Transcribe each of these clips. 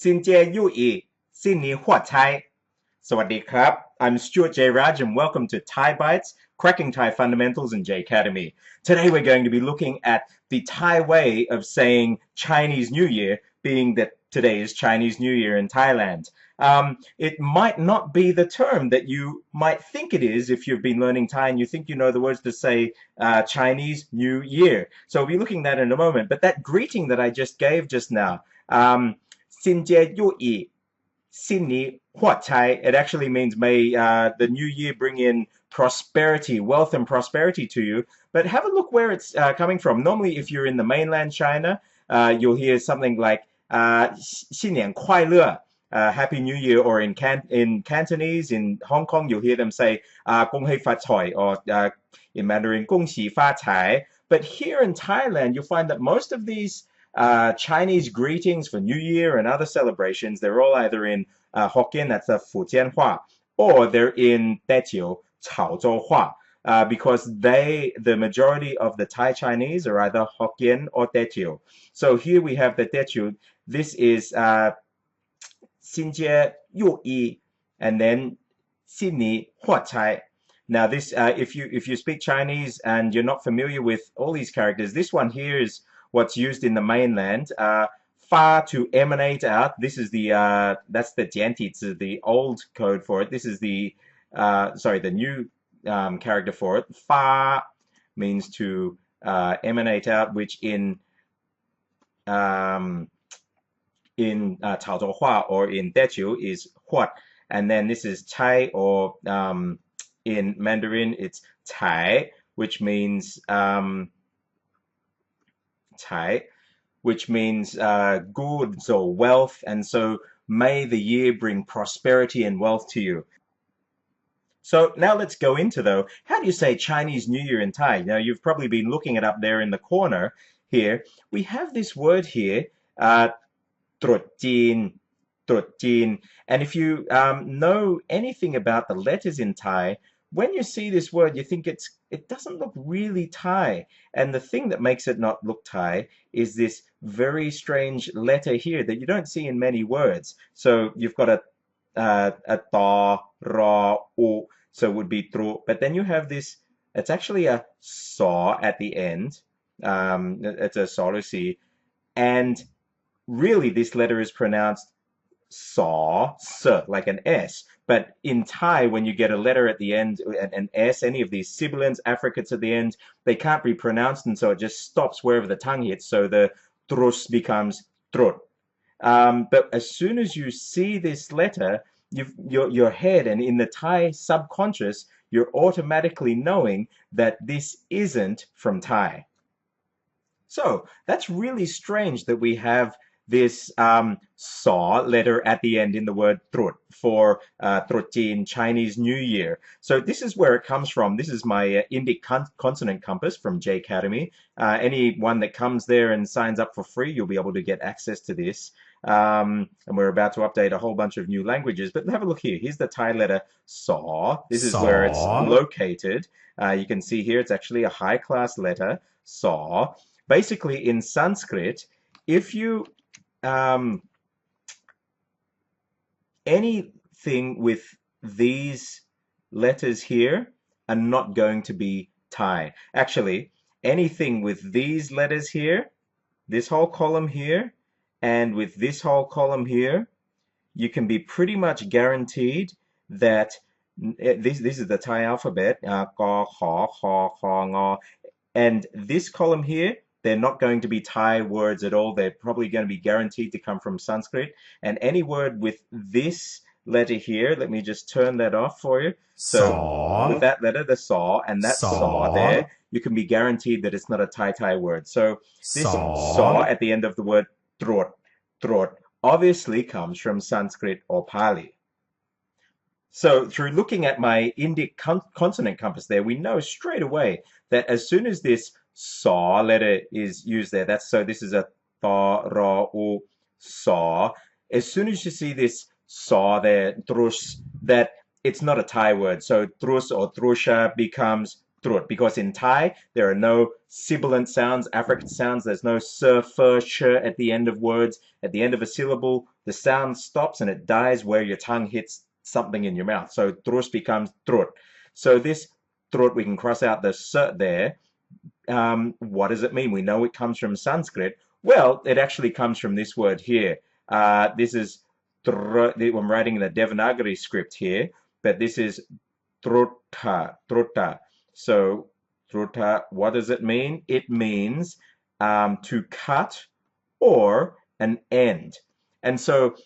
新正如意，新年发财. Sawadee krap. I'm Stuart Jay Raj and welcome to Thai Bites, Cracking Thai Fundamentals in J Academy. Today we're going to be looking at the Thai way of saying Chinese New Year, being that today is Chinese New Year in Thailand. It might not be the term that you might think it is if you've been learning Thai and you think you know the words to say Chinese New Year. So we'll be looking at that in a moment. But that greeting that I just gave just now, Xin Jie Yu Yi, Xin Ni Huat Chai, it actually means may the new year bring in prosperity, wealth and prosperity to you. But have a look where it's coming from. Normally, if you're in the mainland China, you'll hear something like 新年快乐, Happy New Year, or in Cantonese, in Hong Kong, you'll hear them say 恭喜發財, or in Mandarin 恭喜發財. But here in Thailand, you'll find that most of these Chinese greetings for New Year and other celebrations, they're all either in Hokkien, that's the Fujian or they're in Teochiu, Chao Zhou because the majority of the Thai Chinese are either Hokkien or Teochiu. So here we have the Teochiu. This is 新年如意, and then 新年发财. Now this, if you speak Chinese and you're not familiar with all these characters, this one here is what's used in the mainland. Fa to emanate out. This is the that's the jiantizi, the old code for it. This is the the new character for it. Fa means to emanate out, which in Chao Zhou Hua or in Teochiu is huat, and then this is chai, or in Mandarin it's cai, which means cai, which means goods or wealth, and so may the year bring prosperity and wealth to you. So now let's go into, though, how do you say Chinese New Year in Thai? Now you've probably been looking it up there in the corner here. We have this word here, trùt, and if you know anything about the letters in Thai, when you see this word, you think it doesn't look really Thai. And the thing that makes it not look Thai is this very strange letter here that you don't see in many words. So you've got a ta, ra, u, so it would be trùt, but then you have this, it's actually a saw at the end. It's a solusi, and really this letter is pronounced saw, like an S. But in Thai, when you get a letter at the end, an S, any of these sibilants, affricates at the end, they can't be pronounced, and so it just stops wherever the tongue hits, so the trus becomes trùt. But as soon as you see this letter, your head, and in the Thai subconscious, you're automatically knowing that this isn't from Thai. So that's really strange that we have this saw letter at the end in the word trùt for trùt, Chinese New Year. So this is where it comes from. This is my Indic consonant compass from J Academy. Anyone that comes there and signs up for free, you'll be able to get access to this. And we're about to update a whole bunch of new languages. But have a look here. Here's the Thai letter saw. This is where it's located. You can see here it's actually a high-class letter, saw. Basically, in Sanskrit, if you anything with these letters here are not going to be Thai. Actually, anything with these letters here, this whole column here, and with this whole column here, you can be pretty much guaranteed that this is the Thai alphabet, Ga, Kha, Kha, Kha, Nga, and this column here, they're not going to be Thai words at all. They're probably going to be guaranteed to come from Sanskrit. And any word with this letter here, let me just turn that off for you. So with that letter, the saw, and that saw there, you can be guaranteed that it's not a Thai word. So this saw at the end of the word trùt, obviously comes from Sanskrit or Pali. So through looking at my Indic consonant compass there, we know straight away that as soon as this saw letter is used there, this is a tha, ra, u, saw. As soon as you see this saw there, trus, that it's not a Thai word. So trus or trusha becomes trùt, because in Thai there are no sibilant sounds, affricate sounds. There's no sir, fur, sh at the end of words. At the end of a syllable, the sound stops and it dies where your tongue hits something in your mouth. So trus becomes trùt. So this trùt, we can cross out the s there. What does it mean? We know it comes from Sanskrit. Well, it actually comes from this word here. This is, I'm writing in the Devanagari script here, but this is truta. So truta, what does it mean? It means to cut or an end. And so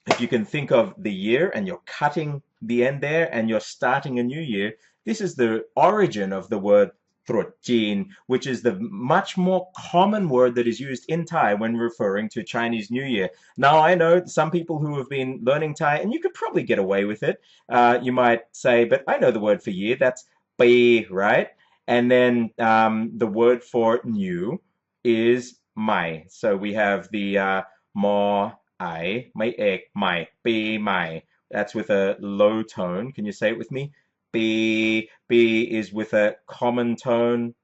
if you can think of the year and you're cutting the end there and you're starting a new year, this is the origin of the word trùt, which is the much more common word that is used in Thai when referring to Chinese New Year. Now, I know some people who have been learning Thai, and you could probably get away with it. You might say, but I know the word for year, that's pi, right? And then the word for new is mai. So we have the mo, I, my ek, my, be, my. That's with a low tone. Can you say it with me? Be is with a common tone,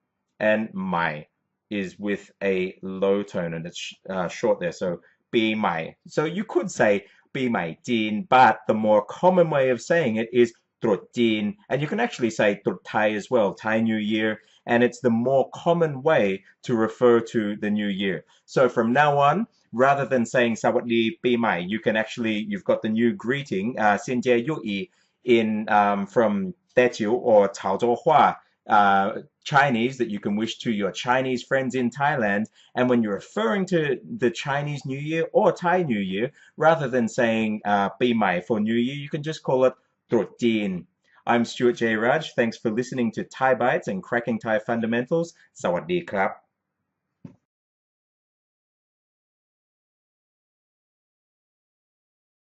and my is with a low tone, and it's short there. So be my. So you could say be my jin, but the more common way of saying it is trùt jin, and you can actually say trùt Thai as well, Thai New Year, and it's the more common way to refer to the new year. So from now on, rather than saying Sawadee Pi Mai, you can actually, you've got the new greeting, Xin Jie Rui, in from Teochiu or Chao Zhou Chinese that you can wish to your Chinese friends in Thailand. And when you're referring to the Chinese New Year or Thai New Year, rather than saying Pi Mai for New Year, you can just call it trùt jin. I'm Stuart Jay Raj. Thanks for listening to Thai Bites and Cracking Thai Fundamentals. Sawadee krap.